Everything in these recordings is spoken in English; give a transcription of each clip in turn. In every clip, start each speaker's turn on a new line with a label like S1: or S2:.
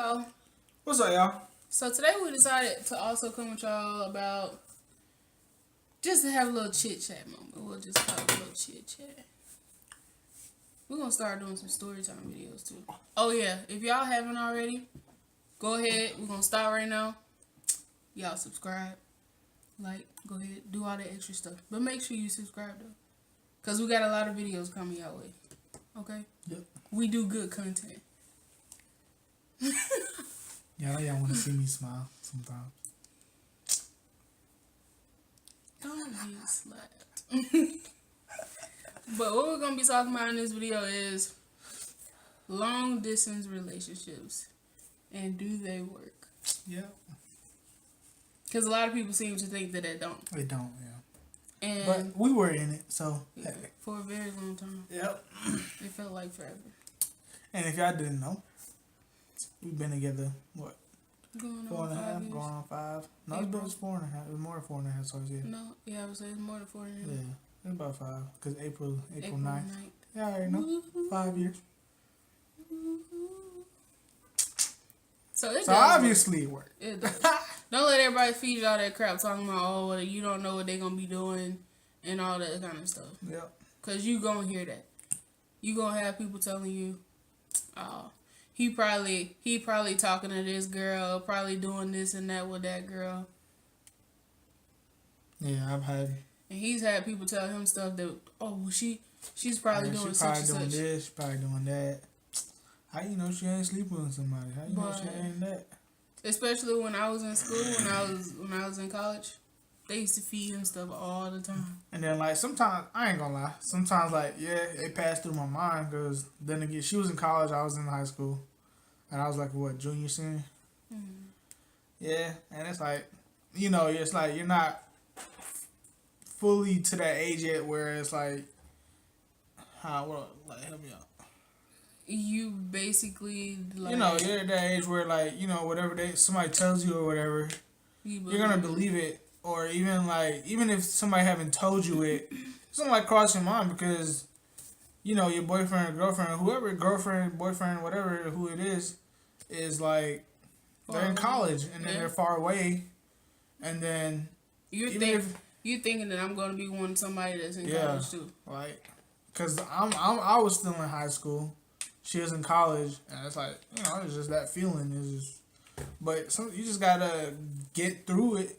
S1: y'all.
S2: What's up, y'all?
S1: So today we decided to also come with y'all about just to have a little chit chat moment. We'll just have a little chit chat. We're gonna start doing some story time videos too. Oh yeah, if y'all haven't already, go ahead. We're gonna start right now. Y'all subscribe, like, go ahead, do all that extra stuff. But make sure you subscribe though, cause we got a lot of videos coming your way. Okay.
S2: Yep.
S1: We do good content.
S2: Yeah, y'all want to see me smile sometimes.
S1: Don't be slapped. But what we're going to be talking about in this video is long distance relationships. And do they work?
S2: Yeah.
S1: Because a lot of people seem to think that they don't.
S2: They don't, yeah.
S1: And
S2: but we were in it, so.
S1: Yeah, for a very long time.
S2: Yep.
S1: It felt like forever.
S2: And if y'all didn't know, we've been together, what?
S1: Going
S2: 4.5
S1: on
S2: years? Going on 5. No, it's 4.5. It was more than 4.5, so yeah.
S1: No, yeah, I would say it's more than 4 years.
S2: Yeah, it's about 5. Because April 9th.
S1: 9th.
S2: Yeah, I already know.
S1: Woo-hoo.
S2: 5 years.
S1: So it
S2: So
S1: does
S2: obviously
S1: work.
S2: it worked.
S1: It does. Don't let everybody feed you all that crap talking about, oh, well, you don't know what they're going to be doing and all that kind of stuff.
S2: Yep.
S1: Because you going to hear that. You going to have people telling you, oh, he probably talking to this girl, probably doing this and that with that girl.
S2: Yeah, I've had.
S1: And he's had people tell him stuff that, oh, well, she's probably doing such and such.
S2: Doing this, probably doing that. How you know she ain't sleeping with somebody? How you know she ain't that?
S1: Especially when I was in school, when I was in college, they used to feed him stuff all the time.
S2: And then like sometimes I ain't gonna lie, sometimes like yeah, it passed through my mind because then again she was in college, I was in high school, and I was like what, junior, senior.
S1: Mm-hmm.
S2: Yeah, and it's like, you know, it's like you're not fully to that age yet where it's like, like help me out.
S1: You basically, like,
S2: you know, you're at that age where like, you know, whatever somebody tells you or whatever, you're gonna believe it. Or even if somebody haven't told you it, it's gonna like cross your mind because, you know, your boyfriend or girlfriend, whoever, girlfriend, boyfriend, whatever, who it is like they're in college and then they're far away, and then
S1: you're thinking that I'm gonna be wanting somebody that's in college too,
S2: like, cause I was still in high school. She was in college, and it's like, you know, it's just that feeling. But you just gotta get through it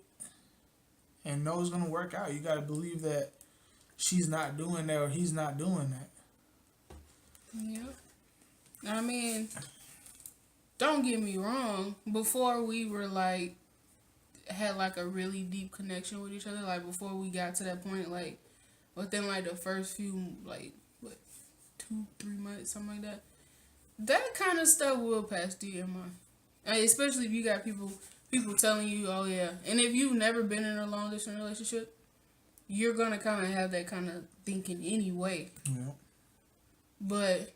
S2: and know it's gonna work out. You gotta believe that she's not doing that or he's not doing that.
S1: Yep. I mean, don't get me wrong. Before we were like had like a really deep connection with each other, like before we got to that point, like within like the first few like 2-3 months, something like that. That kind of stuff will pass through your mind, especially if you got people telling you, oh yeah. And if you've never been in a long distance relationship, you're gonna kind of have that kind of thinking anyway.
S2: Yeah.
S1: But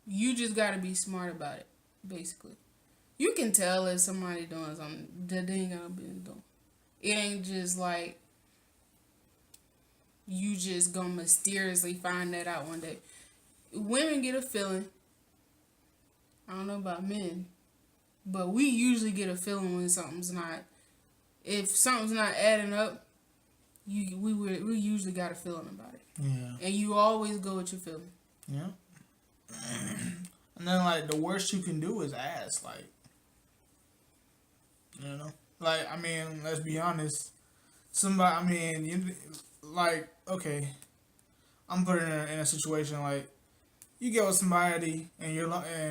S1: you just gotta be smart about it. Basically, you can tell if somebody doing something that they ain't gonna be doing. It ain't just like you just gonna mysteriously find that out one day. Women get a feeling. I don't know about men, but we usually get a feeling when something's not. If something's not adding up, we usually got a feeling about it.
S2: Yeah.
S1: And you always go with your feeling.
S2: Yeah. And then like the worst you can do is ask, like, you know, like I mean, let's be honest. Somebody, I mean, you like okay, I'm put in a situation like. You get with somebody and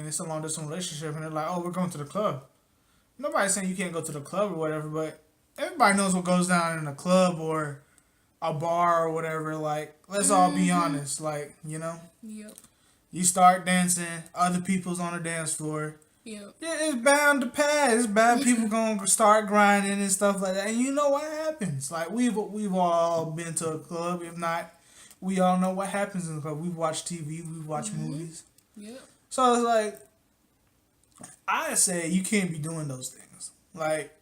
S2: it's a long distance relationship and they're like, oh, we're going to the club. Nobody's saying you can't go to the club or whatever, but everybody knows what goes down in a club or a bar or whatever. Like, let's all be honest. Like, you know?
S1: Yep.
S2: You start dancing, other people's on the dance floor.
S1: Yep.
S2: Yeah, it's bound to pass. It's bad. People gonna start grinding and stuff like that. And you know what happens. Like, we've all been to a club. If not, we all know what happens in the club. We've watched TV. We've watched movies.
S1: Yep.
S2: So it's like, I say you can't be doing those things. Like,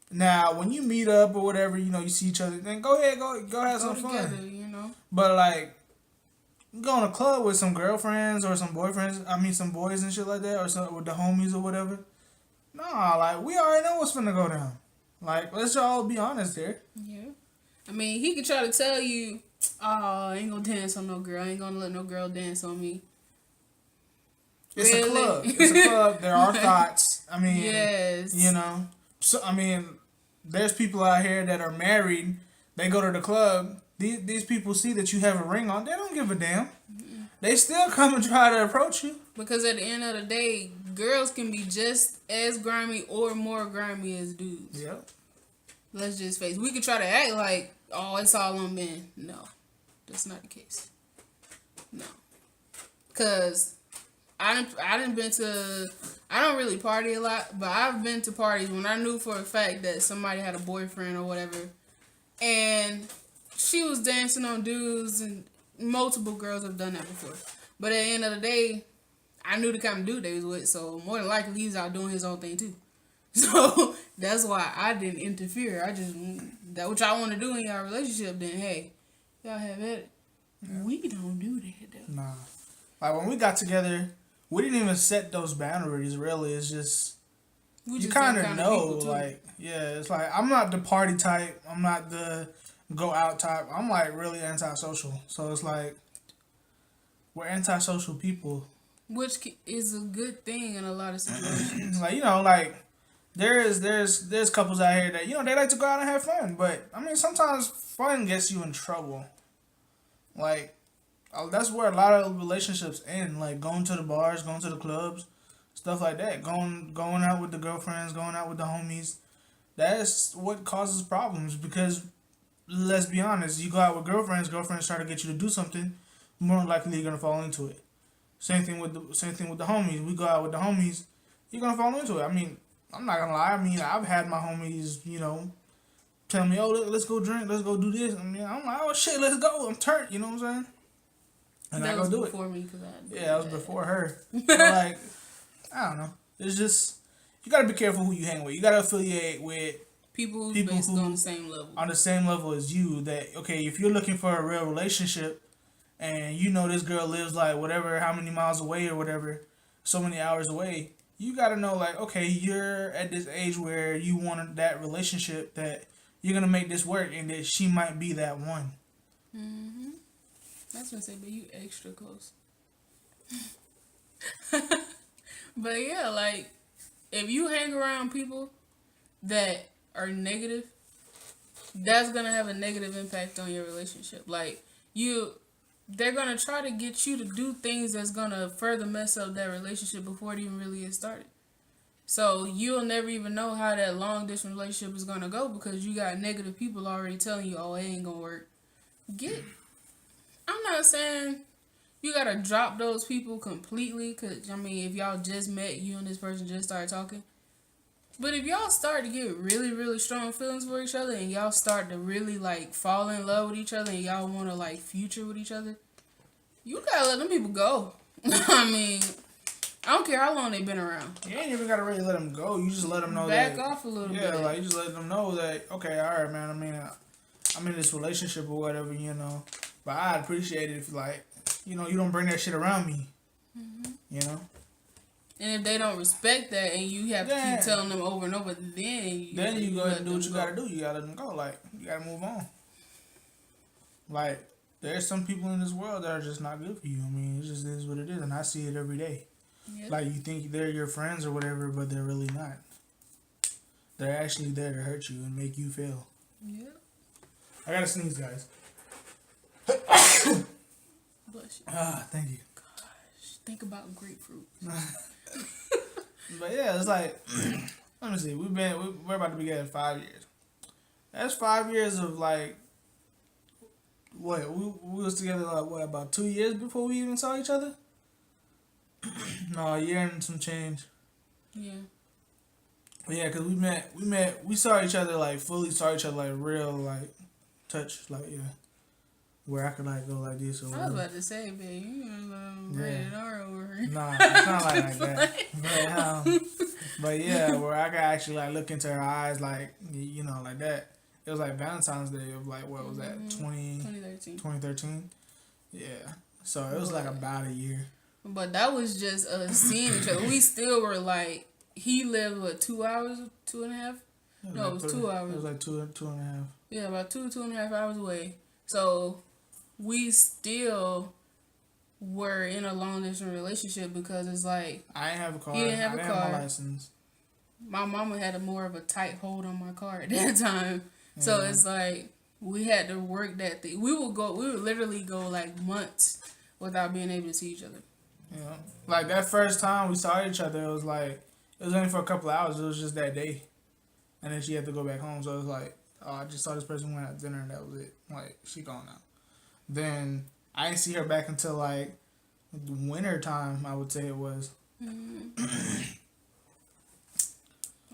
S2: now when you meet up or whatever, you know, you see each other, then go ahead, go have some
S1: together,
S2: fun.
S1: you know.
S2: But like, go in a club with some girlfriends or some boyfriends. I mean, some boys and shit like that, or some with the homies or whatever. Nah, like we already know what's finna go down. Like, let's all be honest here.
S1: Yeah. I mean, he could try to tell you, oh, I ain't gonna dance on no girl. I ain't gonna let no girl dance on me.
S2: It's
S1: Really?
S2: a club. It's a club. There are thoughts. I mean,
S1: yes.
S2: you know. So I mean, there's people out here that are married. They go to the club. These people see that you have a ring on. They don't give a damn. They still come and try to approach you.
S1: Because at the end of the day, girls can be just as grimy or more grimy as dudes.
S2: Yep.
S1: Let's just face it. We could try to act like, oh, it's all on men. No, that's not the case. No. Because I done been to, I don't really party a lot, but I've been to parties when I knew for a fact that somebody had a boyfriend or whatever, and she was dancing on dudes, and multiple girls have done that before. But at the end of the day, I knew the kind of dude they was with, so more than likely he was out doing his own thing too. So that's why I didn't interfere. I just, that what y'all want to do in y'all relationship, then hey, y'all have at it. Yeah. We don't do that though.
S2: Nah. Like when we got together, we didn't even set those boundaries really. It's just, you kind of know, like, yeah, it's like, I'm not the party type. I'm not the go out type. I'm like really antisocial. So it's like, we're antisocial people.
S1: Which is a good thing in a lot of situations.
S2: Like, you know, like, there's couples out here that, you know, they like to go out and have fun. But, I mean, sometimes fun gets you in trouble. Like, that's where a lot of relationships end. Like, going to the bars, going to the clubs, stuff like that. Going out with the girlfriends, going out with the homies. That's what causes problems. Because, let's be honest, you go out with girlfriends try to get you to do something, more likely you're going to fall into it. Same thing with the homies. We go out with the homies, you're gonna fall into it. I mean, I'm not gonna lie. I mean, I've had my homies, you know, tell me, "Oh, let's go drink, let's go do this." I mean, I'm like, "Oh shit, let's go." I'm turned. You know what I'm saying? And
S1: that
S2: I go do it.
S1: Before me, cause
S2: that was before her. But like, I don't know. It's just, you gotta be careful who you hang with. You gotta affiliate with
S1: people who on the same level.
S2: On the same level as you. That okay, if you're looking for a real relationship. And you know this girl lives like whatever, how many miles away or whatever, so many hours away. You gotta know like, okay, you're at this age where you want that relationship that you're gonna make this work, and that she might be that one.
S1: Mhm. That's what I say, but you extra close. But yeah, like if you hang around people that are negative, that's gonna have a negative impact on your relationship. Like they're gonna try to get you to do things that's gonna further mess up that relationship before it even really gets started. So you'll never even know how that long distance relationship is gonna go because you got negative people already telling you, "Oh, it ain't gonna work." I'm not saying you gotta drop those people completely, cause I mean, if y'all just met, you and this person just started talking. But if y'all start to get really, really strong feelings for each other and y'all start to really, like, fall in love with each other and y'all want to, like, future with each other, you gotta let them people go. I mean, I don't care how long they've been around.
S2: You ain't even gotta really let them go. You just let them know
S1: Back off a little bit.
S2: Yeah, like, you just let them know that, okay, all right, man, I mean, I'm in this relationship or whatever, you know, but I'd appreciate it if, like, you know, you don't bring that shit around me, you know?
S1: And if they don't respect that and you have to keep telling them over and over, then
S2: you go ahead and do what you gotta do. You gotta let them go. Like, you gotta move on. Like, there's some people in this world that are just not good for you. I mean, it just is what it is, and I see it every day. Yep. Like, you think they're your friends or whatever, but they're really not. They're actually there to hurt you and make you fail.
S1: Yep.
S2: I gotta sneeze, guys.
S1: Bless you.
S2: Thank you.
S1: Gosh, think about grapefruit.
S2: But yeah, it's like, let me see. We're about to be together 5 years. That's 5 years of like, what? We was together like what, about 2 years before we even saw each other? No, a year and some change.
S1: Yeah.
S2: But yeah, cause we saw each other like fully saw each other like real like touch like yeah. Where I could like go like this or
S1: I was about to say, babe, you rated R over here.
S2: Nah, it's not like that. But yeah, where I could actually like look into her eyes like, you know, like that. It was like Valentine's Day of like, what was that, 2013? Yeah. So it was like about a year.
S1: But that was just us seeing each other. We still were like, he lived, what, 2 hours, 2.5? No, it was 2 hours.
S2: It was like two and a half.
S1: Yeah, about 2.5 hours away. So we still were in a long distance relationship because it's like
S2: I didn't have a car.
S1: he didn't have a
S2: have
S1: car.
S2: my license.
S1: My mama had more of a tight hold on my car at that time. So it's like we had to work that thing. We would literally go like months without being able to see each other.
S2: Yeah. Like that first time we saw each other, it was only for a couple of hours. It was just that day. And then she had to go back home. So it was like, oh, I just saw this person went out to dinner and that was it. Like, she gone now. Then I didn't see her back until like the winter time, I would say it was.
S1: Mm-hmm.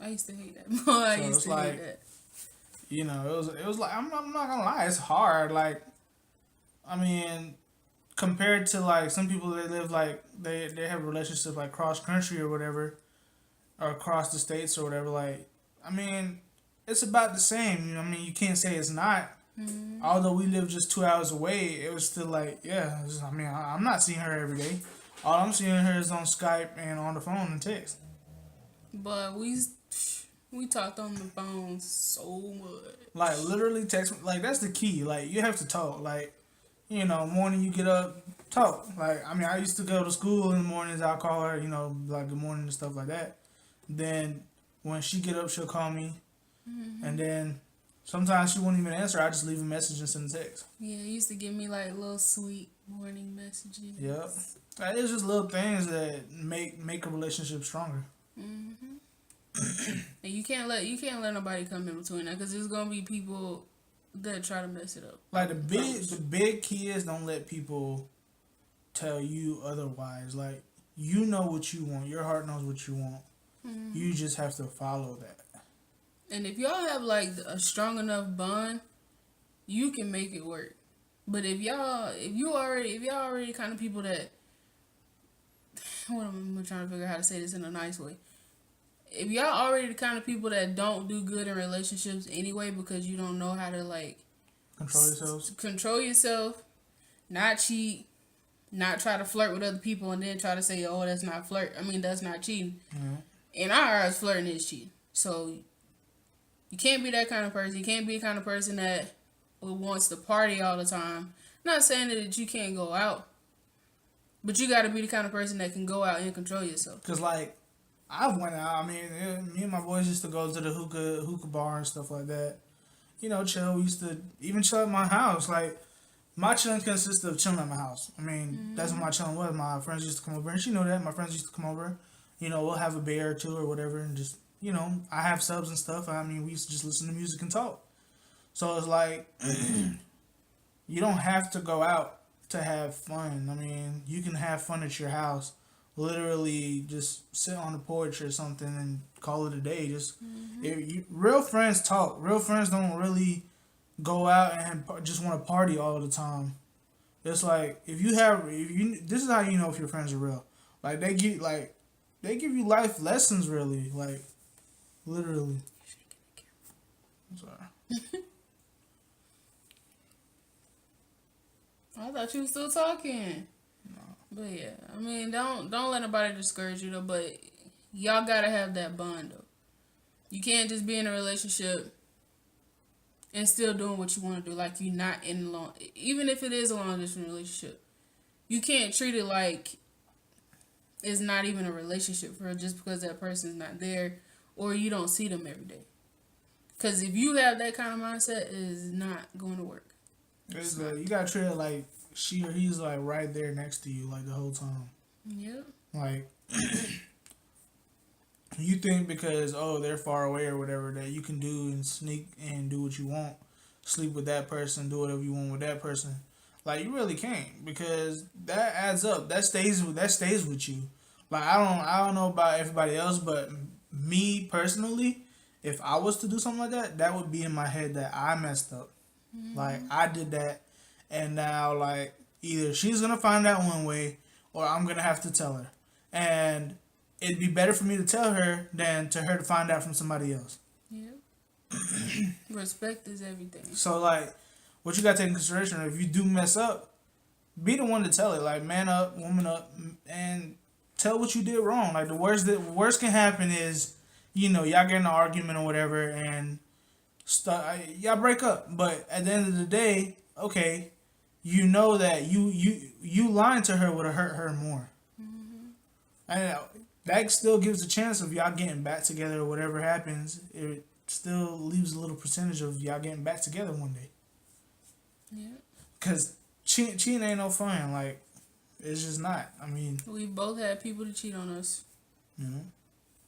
S1: I used to hate that. I used to hate that.
S2: You know, it was like, I'm not gonna lie, it's hard. Like, I mean, compared to like some people that live like they have relationships like cross country or whatever, or across the states or whatever. Like, I mean, it's about the same. You know, I mean, you can't say it's not. Mm-hmm. Although we live just 2 hours away, it was still like, yeah. I mean, I'm not seeing her every day. All I'm seeing her is on Skype and on the phone and text.
S1: But we talked on the phone so much.
S2: Like, literally text. Like, that's the key. Like, you have to talk. Like, you know, morning you get up, talk. Like, I mean, I used to go to school in the mornings. I'll call her, you know, like, good morning and stuff like that. Then when she get up, she'll call me. Mm-hmm. And then sometimes she won't even answer. I just leave a message and send a text.
S1: Yeah, it used to give me, like, little sweet morning messages.
S2: Yep. It's just little things that make a relationship stronger.
S1: Mm-hmm. And you can't let nobody come in between that, because there's gonna be people that try to mess it up.
S2: Like, the big key is don't let people tell you otherwise. Like, you know what you want. Your heart knows what you want. Mm-hmm. You just have to follow that.
S1: And if y'all have like a strong enough bond, you can make it work. But if y'all already kind of people that, what am I trying to figure out how to say this in a nice way? If y'all already the kind of people that don't do good in relationships anyway because you don't know how to like control yourself, not cheat, not try to flirt with other people and then try to say, oh, that's not flirt. I mean, that's not cheating. Mm-hmm. In our eyes, flirting is cheating. So you can't be that kind of person. You can't be the kind of person that wants to party all the time. I'm not saying that you can't go out, but you got to be the kind of person that can go out and control yourself.
S2: Because, like, I went out. I mean, me and my boys used to go to the hookah bar and stuff like that. You know, chill. We used to even chill at my house. Like, my chilling consists of chilling at my house. I mean, mm-hmm. That's what my chilling was. My friends used to come over, and she knew that. My friends used to come over. You know, we'll have a beer or two or whatever, and just, you know, I have subs and stuff. I mean, we used to just listen to music and talk. So it's like, you don't have to go out to have fun. I mean, you can have fun at your house. Literally just sit on the porch or something and call it a day. Just real friends talk. Real friends don't really go out and just want to party all the time. It's like if you this is how you know if your friends are real. Like they give you life lessons, really. Like literally. I'm sorry.
S1: I thought you were still talking. But yeah, I mean, don't let nobody discourage you though. But y'all gotta have that bond though. You can't just be in a relationship and still doing what you want to do. Like you're not in long, even if it is a long distance relationship, you can't treat it like it's not even a relationship for just because that person's not there or you don't see them every day. Because if you have that kind of mindset, it is not going to work.
S2: You gotta treat it like she or he's like right there next to you like the whole time.
S1: Yeah.
S2: Like you think because they're far away or whatever that you can do and sneak and do what you want, sleep with that person, do whatever you want with that person. Like you really can't, because that adds up. That stays with you. Like I don't know about everybody else, but me personally, if I was to do something like that, that would be in my head that I messed up. Mm-hmm. Like I did that. And now, like, either she's going to find out one way or I'm going to have to tell her. And it'd be better for me to tell her than to her to find out from somebody else.
S1: Yeah. Respect is everything.
S2: So, like, what you got to take in consideration, if you do mess up, be the one to tell it. Like, man up, woman up, and tell what you did wrong. Like, the worst can happen is, y'all get in an argument or whatever, and y'all break up. But at the end of the day, okay, you know that you lying to her would have hurt her more. And that still gives a chance of y'all getting back together or whatever happens. It still leaves a little percentage of y'all getting back together one day.
S1: Yeah.
S2: Cause cheating ain't no fun. Like, it's just not. I mean,
S1: We both had people to cheat on us,
S2: you know,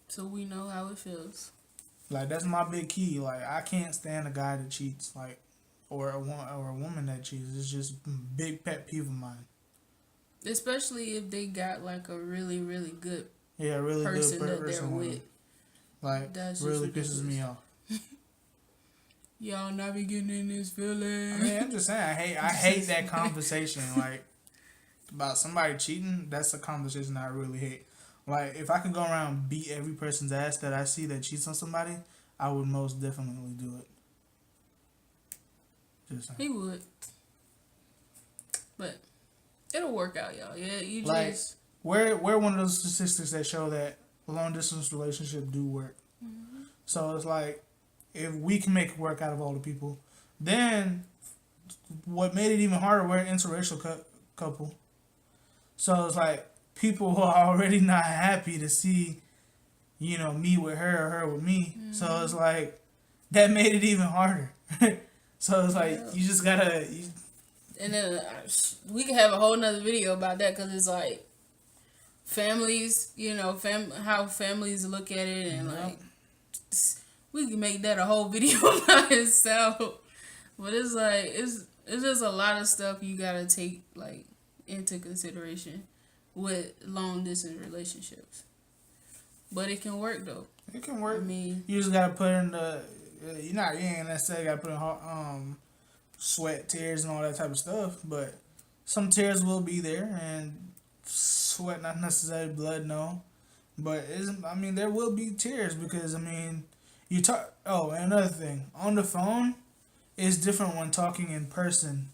S1: so we know how it feels.
S2: like that's my big key. Like, I can't stand a guy that cheats. Like, or a woman that cheats. It's just a big pet peeve of mine.
S1: Especially if they got like a really, really good
S2: Yeah, really
S1: person
S2: good
S1: that they're
S2: person.
S1: with.
S2: Like,
S1: That's
S2: really
S1: just
S2: pisses me off.
S1: Y'all not be getting in this feeling.
S2: I mean, I'm just saying, I hate that conversation. Like, about somebody cheating, that's a conversation I really hate. Like, if I could go around and beat every person's ass that I see that cheats on somebody, I would most definitely do it. Just saying.
S1: He would. But it'll work out, y'all. Yeah, you
S2: Like,
S1: just...
S2: we're one of those statistics that show that long distance relationships do work.
S1: Mm-hmm.
S2: So it's like, if we can make it work out of all the people, then what made it even harder, we're an interracial couple. So it's like, people who are already not happy to see, me with her or her with me. Mm-hmm. So it's like, that made it even harder. So it's like, you just gotta...
S1: And then we can have a whole nother video about that, because it's like, families, how families look at it, and like, we can make that a whole video by itself. But it's like, it's just a lot of stuff you gotta take like into consideration with long distance relationships. But it can work though.
S2: It can work.
S1: I mean,
S2: you just gotta put in the you ain't necessarily gotta put in sweat, tears, and all that type of stuff. But some tears will be there, and sweat, not necessarily blood, no. But there will be tears, because you talk. Oh, and another thing, on the phone, it's different when talking in person,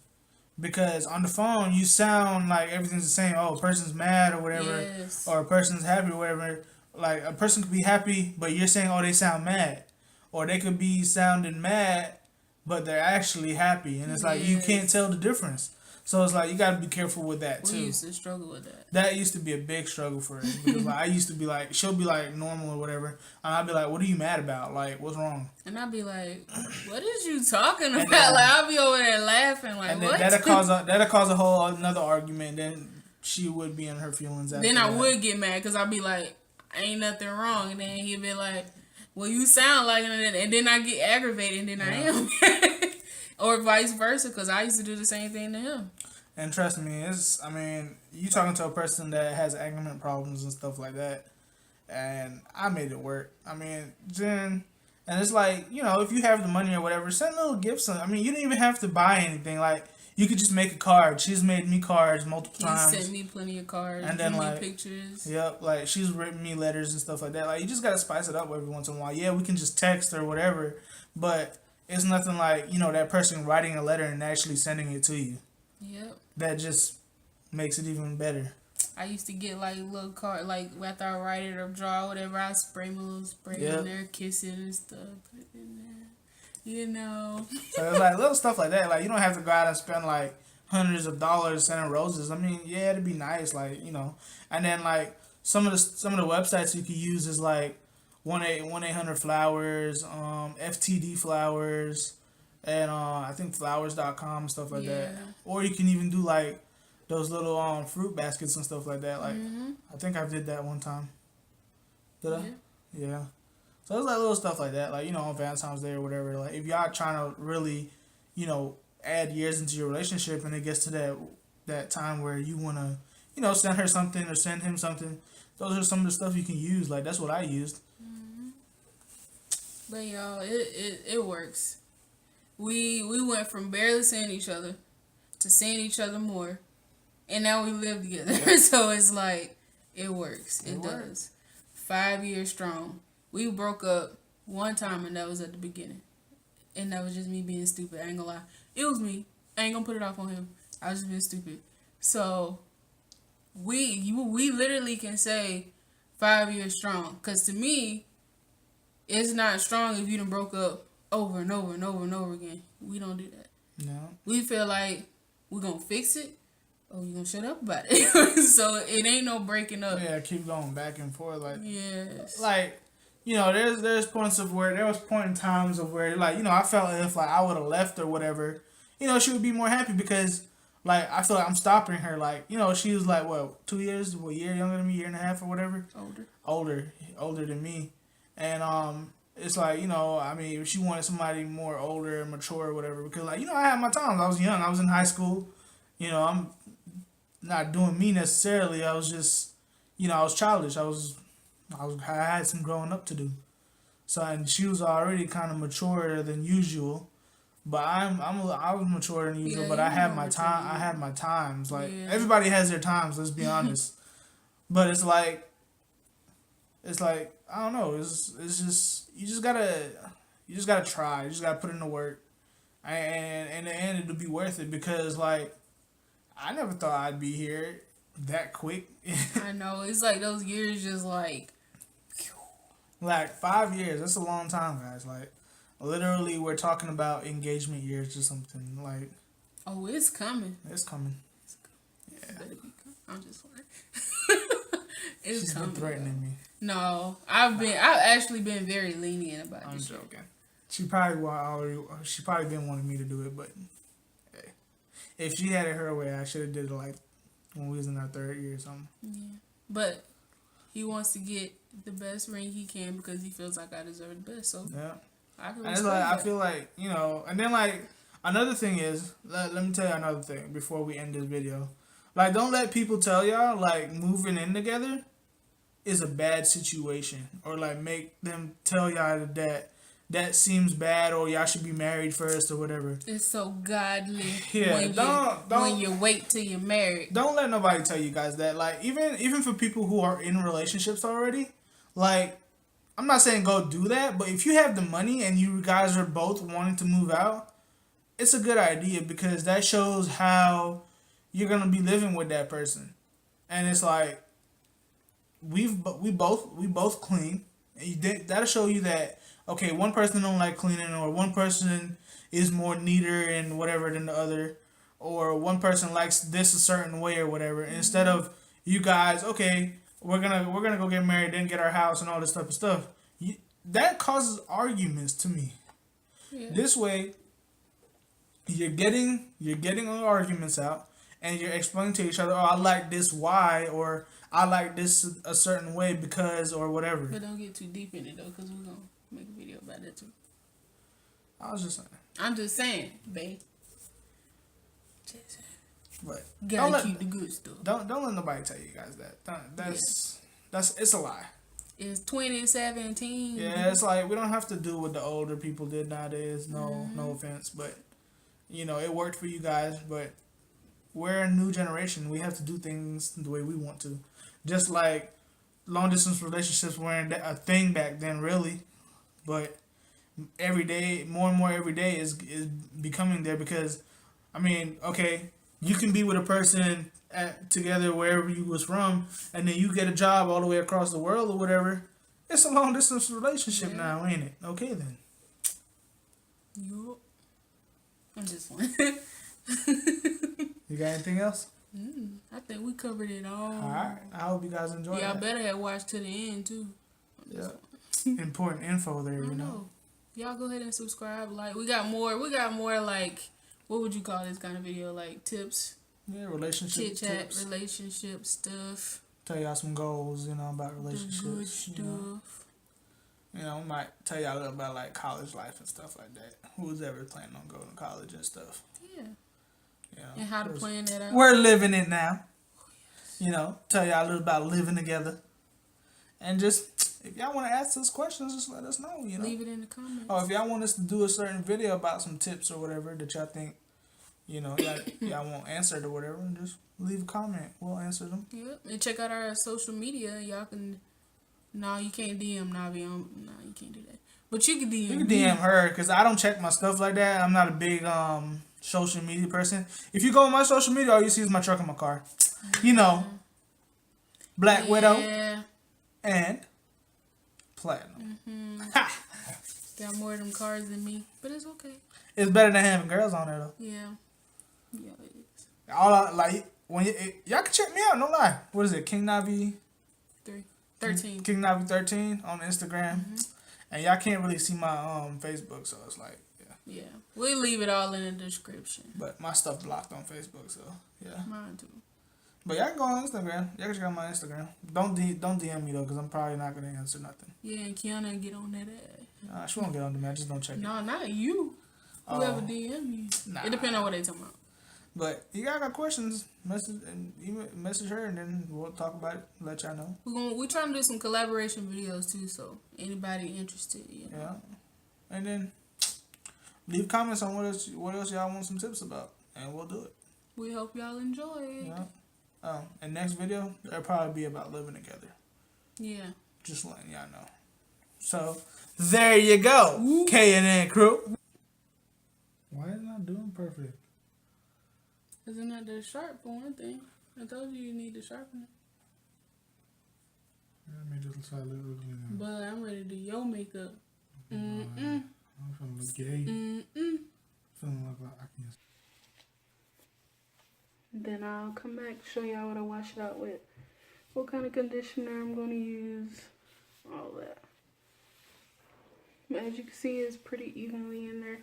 S2: because on the phone you sound like everything's the same. Oh, a person's mad or whatever,
S1: yes.
S2: or a person's happy or whatever. Like, a person could be happy, but you're saying, oh, they sound mad, or they could be sounding mad, but they're actually happy, and it's like, you can't tell the difference. So it's like, you gotta be careful with that too.
S1: We used to struggle with that.
S2: That used to be a big struggle for us, because like, I used to be like, she'll be like normal or whatever, and I'd be like, what are you mad about? Like, what's wrong?
S1: And I'd be like, what is you talking about? Like, I'll be over there laughing, like,
S2: and
S1: what?
S2: That'll cause a whole another argument. Then she would be in her feelings. After
S1: then I
S2: that.
S1: would get mad, because I'd be like, ain't nothing wrong, and then he'd be like, well, you sound like it, and then I get aggravated, and then I am. Or vice versa, because I used to do the same thing to him.
S2: And trust me, you talking to a person that has argument problems and stuff like that, and I made it work. And it's like, if you have the money or whatever, send little gifts. You didn't even have to buy anything. Like, you could just make a card. She's made me cards multiple times.
S1: He sent me plenty of cards,
S2: and then
S1: me pictures.
S2: Yep, like, she's written me letters and stuff like that. Like, you just gotta spice it up every once in a while. Yeah, we can just text or whatever, but it's nothing like, that person writing a letter and actually sending it to you.
S1: Yep.
S2: That just makes it even better.
S1: I used to get like little card, like after I write it or draw whatever, I spray my little spray in there, kiss it and stuff, put it in there.
S2: So it's like little stuff like that. Like, you don't have to go out and spend like hundreds of dollars sending roses. Yeah, it'd be nice, like, And then like some of the websites you could use is like 1-800-Flowers, FTD Flowers, and I think flowers.com and stuff like that. Or you can even do like those little fruit baskets and stuff like that. Like, I think I did that one time. Did I? Yeah. So it's like little stuff like that. Like, on Valentine's Day or whatever. Like, if y'all trying to really, add years into your relationship, and it gets to that time where you want to, send her something or send him something, those are some of the stuff you can use. Like, that's what I used.
S1: But y'all, it works. We went from barely seeing each other to seeing each other more, and now we live together. So it's like, it works. It does. 5 years strong. We broke up one time, and that was at the beginning, and that was just me being stupid. I ain't gonna lie, it was me. I ain't gonna put it off on him. I was just being stupid. So we literally can say 5 years strong. Cause to me, it's not strong if you done broke up over and over and over and over again. We don't do that.
S2: No.
S1: We feel like we're gonna fix it or we gonna shut up about it. So it ain't no breaking up.
S2: Yeah, keep going back and forth. Like,
S1: Yes.
S2: like, you know, there's points of where there was point in times of where, like, you know, I felt if like I would have left or whatever, you know, she would be more happy because like I feel like I'm stopping her. Like, you know, she was like what 2 years, a year younger than me, year and a half or whatever. Older than me, and it's like, you know, I mean, if she wanted somebody more older and mature or whatever, because like, you know, I had my times. I was young. I was in high school. You know, I'm not doing me necessarily. I was just, you know, I was childish. I had some growing up to do. So, and she was already kind of maturer than usual, but I was maturer than usual.
S1: Yeah,
S2: but
S1: you
S2: I had
S1: more
S2: my
S1: mature
S2: time.
S1: than
S2: I had my times. Like
S1: Yeah.
S2: everybody has their times. Let's be honest. But it's like I don't know. It's just you just gotta try. You just gotta put in the work, and in the end it'll be worth it because like I never thought I'd be here that quick.
S1: I know. It's like those years just like
S2: Like 5 years, that's a long time, guys. Like, literally, we're talking about engagement years or something. Like,
S1: oh, it's coming.
S2: it's coming.
S1: Yeah. Better be coming. I'm just like it's
S2: She's
S1: coming.
S2: been threatening me.
S1: No, I've actually been very lenient about
S2: I'm
S1: this shit.
S2: joking. She probably been wanting me to do it, but hey, if she had it her way, I should have did it like when we was in our 3rd year or something.
S1: Yeah. But he wants to get the best ring he can because he feels like I deserve the best. So
S2: Yeah.
S1: I can
S2: And it's
S1: respect
S2: like, I
S1: that.
S2: feel like, you know, and then like, another thing is, let me tell you another thing before we end this video. Like, don't let people tell y'all, like, moving in together is a bad situation. Or, like, make them tell y'all that seems bad or y'all should be married first or whatever.
S1: It's so godly
S2: Yeah,
S1: when you wait till you're married.
S2: Don't let nobody tell you guys that. Like, even for people who are in relationships already, like, I'm not saying go do that, but if you have the money and you guys are both wanting to move out, it's a good idea because that shows how you're gonna be living with that person, and it's like we both clean, and that'll show you that okay, one person don't like cleaning, or one person is more neater and whatever than the other, or one person likes this a certain way or whatever. Mm-hmm. Instead of you guys, okay, we're gonna go get married, then get our house and all this type of stuff. That causes arguments to me. Yeah. This way, you're getting all arguments out, and you're explaining to each other, oh, I like this why, or I like this a certain way because, or whatever.
S1: But don't get too deep in it though, because we're gonna make a video about that too.
S2: I was just saying.
S1: I'm just saying, babe.
S2: But
S1: gotta keep the good stuff.
S2: Don't let nobody tell you guys that. That's it's a lie.
S1: It's 2017.
S2: Yeah, it's like we don't have to do what the older people did nowadays. No offense, but you know it worked for you guys. But we're a new generation. We have to do things the way we want to. Just like long distance relationships weren't a thing back then, really. But every day, more and more every day is becoming there because, I mean, okay, you can be with a person together wherever you was from, and then you get a job all the way across the world or whatever. It's a long distance relationship now, ain't it? Okay then.
S1: Yup. I'm just one.
S2: You got anything else?
S1: I think we covered it all.
S2: Alright. I hope you guys enjoyed it.
S1: Y'all better have watched to the end too.
S2: Yeah. Important info there, you know.
S1: Y'all go ahead and subscribe. Like we got more like what would you call this kind of video? Like tips.
S2: Yeah, relationship
S1: Chit chat,
S2: tips.
S1: relationship stuff.
S2: Tell y'all some goals, you know, about relationships.
S1: The good stuff.
S2: You know, might tell y'all a little about like college life and stuff like that. Who's ever planning on going to college and stuff.
S1: Yeah.
S2: You know,
S1: and how to plan that out.
S2: We're living it now. You know, tell y'all a little about living together. And just, if y'all want to ask us questions, just let us know, you know.
S1: Leave it in the comments.
S2: Or if y'all want us to do a certain video about some tips or whatever that y'all think, you know, y'all won't answer it or whatever, just leave a comment. We'll answer them.
S1: Yep. And check out our social media. Y'all can No, you can't DM Navi on. No, you can't do that. But you can DM.
S2: You can DM her because I don't check my stuff like that. I'm not a big social media person. If you go on my social media, all you see is my truck and my car. You know, Black Widow and Platinum. Ha!
S1: Got more of them cars than me, but it's okay.
S2: It's better than having girls on there though.
S1: Yeah, yeah, it is.
S2: All I, like when y'all can check me out. No lie. What is it? King Navi
S1: 13.
S2: King Navi 13 on Instagram. And y'all can't really see my Facebook, so it's like
S1: Yeah, we'll leave it all in the description.
S2: But my stuff blocked on Facebook, so yeah.
S1: Mine too.
S2: But y'all can go on Instagram. Y'all can check out my Instagram. Don't DM me though, cause I'm probably not gonna answer nothing.
S1: Yeah, and Kiana get on that ass.
S2: She won't get on the man. Just don't check it.
S1: No, not you. Whoever DM you.
S2: Nah.
S1: It depends on what they talking about.
S2: But you guys got questions, message her, and then we'll talk about it. Let y'all know.
S1: We're trying to do some collaboration videos too, so anybody interested, you know.
S2: Yeah, and then leave comments on what else y'all want some tips about, and we'll do it.
S1: We hope y'all enjoy it.
S2: Yeah. And next video, it'll probably be about living together.
S1: Yeah.
S2: Just letting y'all know. So there you go, K&N crew. Why is it not doing perfect?
S1: Cause it's not that sharp for one thing. I told you need to sharpen it.
S2: Yeah, I made it look a little ugly now.
S1: But I'm ready to do your makeup.
S2: I'm feeling look gay. Feeling like I can.
S1: Then I'll come back, show y'all what I wash it out with. What kind of conditioner I'm going to use. All that. But as you can see, it's pretty evenly in there.